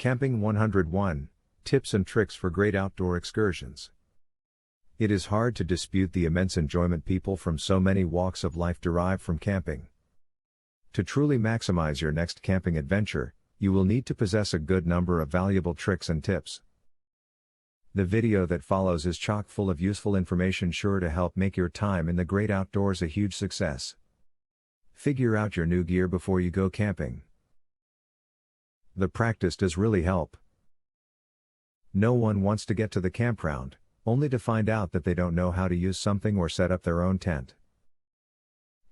Camping 101 Tips and Tricks for Great Outdoor Excursions. It is hard to dispute the immense enjoyment people from so many walks of life derive from camping. To truly maximize your next camping adventure, you will need to possess a good number of valuable tricks and tips. The video that follows is chock full of useful information sure to help make your time in the great outdoors a huge success. Figure out your new gear before you go camping. The practice does really help. No one wants to get to the campground, only to find out that they don't know how to use something or set up their own tent.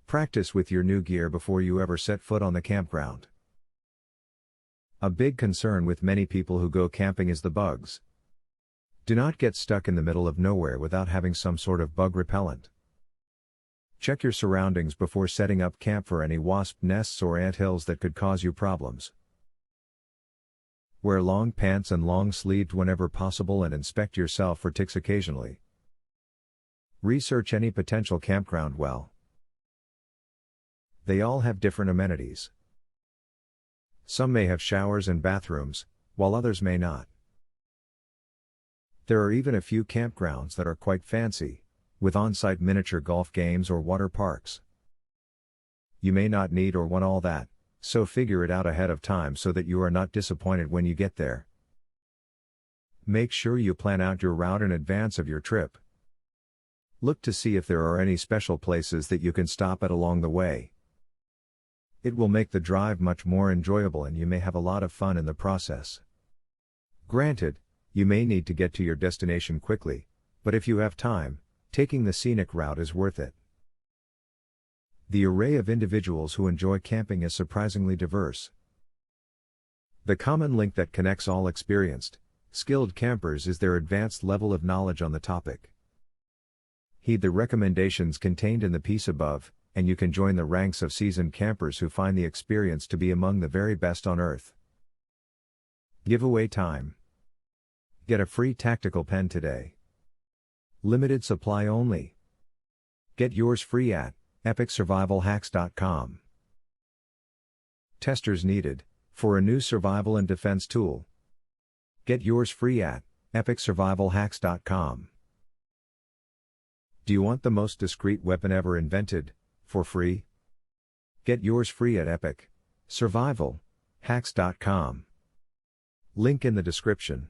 Practice with your new gear before you ever set foot on the campground. A big concern with many people who go camping is the bugs. Do not get stuck in the middle of nowhere without having some sort of bug repellent. Check your surroundings before setting up camp for any wasp nests or ant hills that could cause you problems. Wear long pants and long-sleeved whenever possible and inspect yourself for ticks occasionally. Research any potential campground well. They all have different amenities. Some may have showers and bathrooms, while others may not. There are even a few campgrounds that are quite fancy, with on-site miniature golf games or water parks. You may not need or want all that, so figure it out ahead of time so that you are not disappointed when you get there. Make sure you plan out your route in advance of your trip. Look to see if there are any special places that you can stop at along the way. It will make the drive much more enjoyable and you may have a lot of fun in the process. Granted, you may need to get to your destination quickly, but if you have time, taking the scenic route is worth it. The array of individuals who enjoy camping is surprisingly diverse. The common link that connects all experienced, skilled campers is their advanced level of knowledge on the topic. Heed the recommendations contained in the piece above, and you can join the ranks of seasoned campers who find the experience to be among the very best on earth. Giveaway time. Get a free tactical pen today. Limited supply only. Get yours free at epicsurvivalhacks.com. Testers needed, for a new survival and defense tool. Get yours free at epicsurvivalhacks.com. Do you want the most discreet weapon ever invented, for free? Get yours free at epicsurvivalhacks.com. Link in the description.